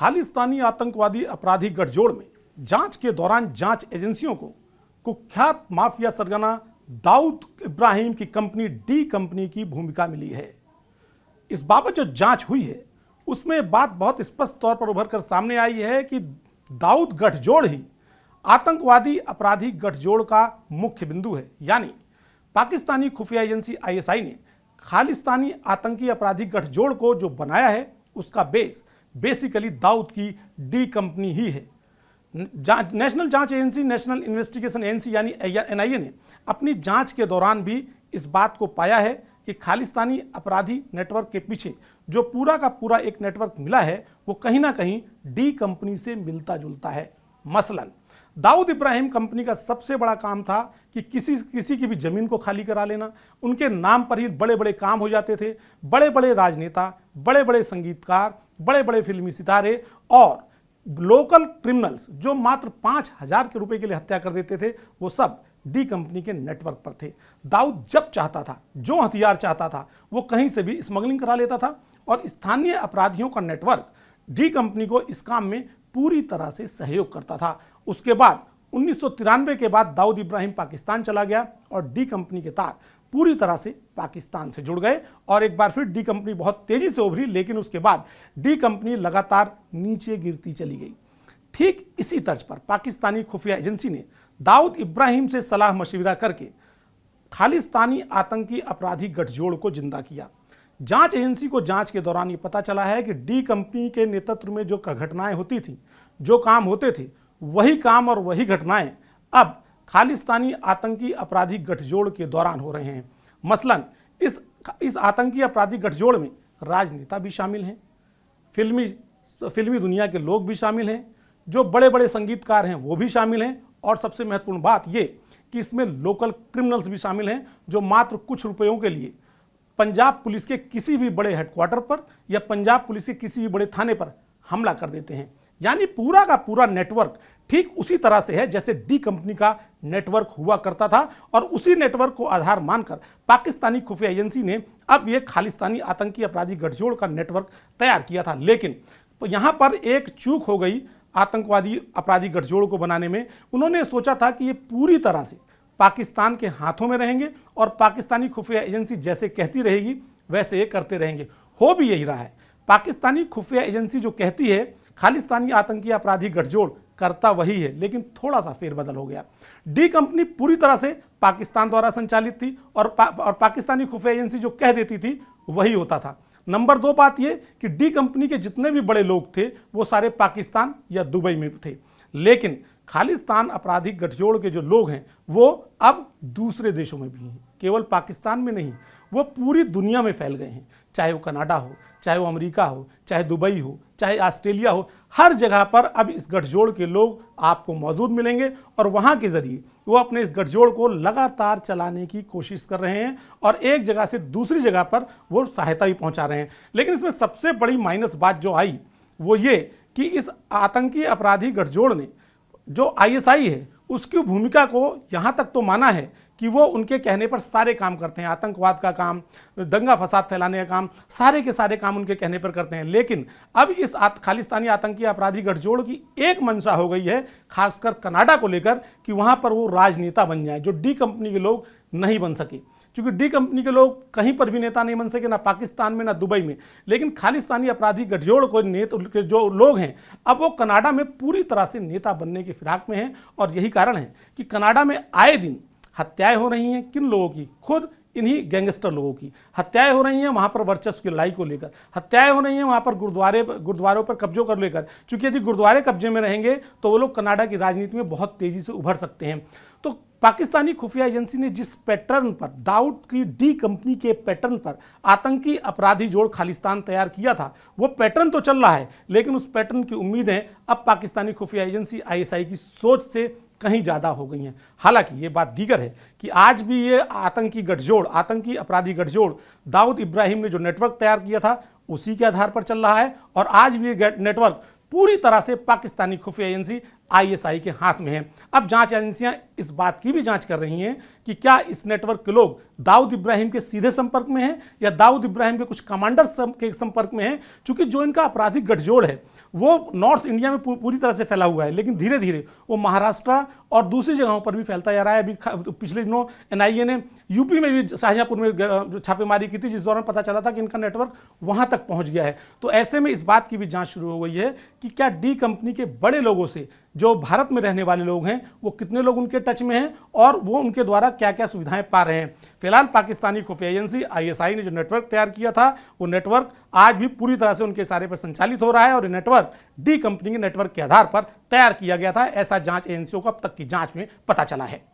खालिस्तानी आतंकवादी अपराधी गठजोड़ में जांच के दौरान जांच एजेंसियों को कुख्यात माफिया सरगना दाऊद इब्राहिम की कंपनी डी कंपनी की भूमिका मिली है। इस बाबत जो जांच हुई है उसमें बात बहुत स्पष्ट तौर पर उभर कर सामने आई है कि दाऊद गठजोड़ ही आतंकवादी अपराधी गठजोड़ का मुख्य बिंदु है। यानी पाकिस्तानी खुफिया एजेंसी आईएसआई ने खालिस्तानी आतंकी अपराधी गठजोड़ को जो बनाया है उसका बेस बेसिकली दाऊद की डी कंपनी ही है। नेशनल जांच एजेंसी, नेशनल इन्वेस्टिगेशन एजेंसी यानी एनआईए ने अपनी जांच के दौरान भी इस बात को पाया है कि खालिस्तानी अपराधी नेटवर्क के पीछे जो पूरा का पूरा एक नेटवर्क मिला है वो कहीं ना कहीं डी कंपनी से मिलता जुलता है। मसलन दाऊद इब्राहिम कंपनी का सबसे बड़ा काम था कि किसी की भी जमीन को खाली करा लेना, उनके नाम पर ही बड़े बड़े काम हो जाते थे। बड़े बड़े राजनेता, बड़े बड़े संगीतकार, बड़े बड़े फिल्मी सितारे और लोकल क्रिमिनल्स जो मात्र 5,000 के रुपए के लिए हत्या कर देते थे वो सब डी कंपनी के नेटवर्क पर थे। दाऊद जब चाहता था, जो हथियार चाहता था, वो कहीं से भी स्मगलिंग करा लेता था और स्थानीय अपराधियों का नेटवर्क डी कंपनी को इस काम में पूरी तरह से सहयोग करता था। उसके बाद 1993 के बाद दाऊद इब्राहिम पाकिस्तान चला गया और डी कंपनी के तार पूरी तरह से पाकिस्तान से जुड़ गए और एक बार फिर डी कंपनी बहुत तेजी से उभरी, लेकिन उसके बाद डी कंपनी लगातार नीचे गिरती चली गई। ठीक इसी तर्ज पर पाकिस्तानी खुफिया एजेंसी ने दाऊद इब्राहिम से सलाह मशविरा करके खालिस्तानी आतंकी अपराधी गठजोड़ को जिंदा किया। जांच एजेंसी को जांच के दौरान ये पता चला है कि डी कंपनी के नेतृत्व में जो घटनाएं होती थी, जो काम होते थे, वही काम और वही घटनाएं अब खालिस्तानी आतंकी अपराधी गठजोड़ के दौरान हो रहे हैं। मसलन इस आतंकी अपराधी गठजोड़ में राजनेता भी शामिल हैं, फिल्मी दुनिया के लोग भी शामिल हैं, जो बड़े बड़े संगीतकार हैं वो भी शामिल हैं और सबसे महत्वपूर्ण बात ये कि इसमें लोकल क्रिमिनल्स भी शामिल हैं जो मात्र कुछ रुपयों के लिए पंजाब पुलिस के किसी भी बड़े हेडक्वार्टर पर या पंजाब पुलिस के किसी भी बड़े थाने पर हमला कर देते हैं। यानी पूरा का पूरा नेटवर्क ठीक उसी तरह से है जैसे डी कंपनी का नेटवर्क हुआ करता था और उसी नेटवर्क को आधार मानकर पाकिस्तानी खुफिया एजेंसी ने अब ये खालिस्तानी आतंकी अपराधी गठजोड़ का नेटवर्क तैयार किया था। लेकिन यहाँ पर एक चूक हो गई आतंकवादी अपराधी गठजोड़ को बनाने में। उन्होंने सोचा था कि ये पूरी तरह से पाकिस्तान के हाथों में रहेंगे और पाकिस्तानी खुफिया एजेंसी जैसे कहती रहेगी वैसे ये करते रहेंगे। हो भी यही रहा है। पाकिस्तानी खुफिया एजेंसी जो कहती है खालिस्तानी आतंकी अपराधी गठजोड़ करता वही है, लेकिन थोड़ा सा फेरबदल हो गया। डी कंपनी पूरी तरह से पाकिस्तान द्वारा संचालित थी और पाकिस्तानी खुफिया एजेंसी जो कह देती थी वही होता था। नंबर 2 बात यह कि डी कंपनी के जितने भी बड़े लोग थे वो सारे पाकिस्तान या दुबई में थे, लेकिन खालिस्तान अपराधी गठजोड़ के जो लोग हैं वो अब दूसरे देशों में भी हैं, केवल पाकिस्तान में नहीं, वो पूरी दुनिया में फैल गए हैं। चाहे वो कनाडा हो, चाहे वो अमेरिका हो, चाहे दुबई हो, चाहे ऑस्ट्रेलिया हो, हर जगह पर अब इस गठजोड़ के लोग आपको मौजूद मिलेंगे और वहाँ के ज़रिए वो अपने इस गठजोड़ को लगातार चलाने की कोशिश कर रहे हैं और एक जगह से दूसरी जगह पर वो सहायता भी पहुँचा रहे हैं। लेकिन इसमें सबसे बड़ी माइनस बात जो आई वो ये कि इस आतंकी अपराधी गठजोड़ ने जो आईएसआई है उसकी भूमिका को यहाँ तक तो माना है कि वो उनके कहने पर सारे काम करते हैं, आतंकवाद का काम, दंगा फसाद फैलाने का काम, सारे के सारे काम उनके कहने पर करते हैं। लेकिन अब इस खालिस्तानी आतंकी अपराधी गठजोड़ की एक मंशा हो गई है, खासकर कनाडा को लेकर, कि वहाँ पर वो राजनेता बन जाए, जो डी कंपनी के लोग नहीं बन सके। क्योंकि डी कंपनी के लोग कहीं पर भी नेता नहीं बन सके, ना पाकिस्तान में ना दुबई में, लेकिन खालिस्तानी अपराधी गठजोड़ को जो लोग हैं अब वो कनाडा में पूरी तरह से नेता बनने की फिराक में हैं। और यही कारण है कि कनाडा में आए दिन हत्याएं हो रही हैं। किन लोगों की? खुद इन्हीं गैंगस्टर लोगों की हत्याएं हो रही हैं। वहाँ पर वर्चस्व की लड़ाई को लेकर हत्याएं हो रही हैं, वहाँ पर गुरुद्वारों पर कब्जों कर लेकर, क्योंकि यदि गुरुद्वारे कब्जे में रहेंगे तो वो लोग कनाडा की राजनीति में बहुत तेज़ी से उभर सकते हैं। तो पाकिस्तानी खुफिया एजेंसी ने जिस पैटर्न पर, दाऊद की डी कंपनी के पैटर्न पर आतंकी अपराधी जोड़ खालिस्तान तैयार किया था, वो पैटर्न तो चल रहा है, लेकिन उस पैटर्न की उम्मीदें अब पाकिस्तानी खुफिया एजेंसी आईएसआई की सोच से कहीं ज़्यादा हो गई हैं। हालांकि ये बात दीगर है कि आज भी ये आतंकी अपराधी गठजोड़ दाऊद इब्राहिम ने जो नेटवर्क तैयार किया था उसी के आधार पर चल रहा है और आज भी ये नेटवर्क पूरी तरह से पाकिस्तानी खुफिया एजेंसी आईएसआई के हाथ में है। अब जांच एजेंसियां इस बात की भी जांच कर रही हैं कि क्या इस नेटवर्क के लोग दाऊद इब्राहिम के सीधे संपर्क में हैं या दाऊद इब्राहिम के कुछ कमांडर के संपर्क में हैं। चूंकि जो इनका आपराधिक गठजोड़ है वो नॉर्थ इंडिया में पूरी तरह से फैला हुआ है, लेकिन धीरे धीरे वो महाराष्ट्र और दूसरी जगहों पर भी फैलता जा रहा है। अभी पिछले दिनों एनआईए ने यूपी में भी शाहजहांपुर में जो छापेमारी की थी, जिस दौरान पता चला था कि इनका नेटवर्क वहां तक पहुंच गया है। तो ऐसे में इस बात की भी जांच शुरू हो गई है कि क्या डी कंपनी के बड़े लोगों से, जो भारत में रहने वाले लोग हैं, वो कितने लोग उनके टच में हैं और वो उनके द्वारा क्या क्या सुविधाएं पा रहे हैं। फिलहाल पाकिस्तानी खुफिया एजेंसी आईएसआई ने जो नेटवर्क तैयार किया था, वो नेटवर्क आज भी पूरी तरह से उनके इशारे पर संचालित हो रहा है और ये नेटवर्क डी कंपनी के नेटवर्क के आधार पर तैयार किया गया था, ऐसा जांच एजेंसियों को अब तक की जांच में पता चला है।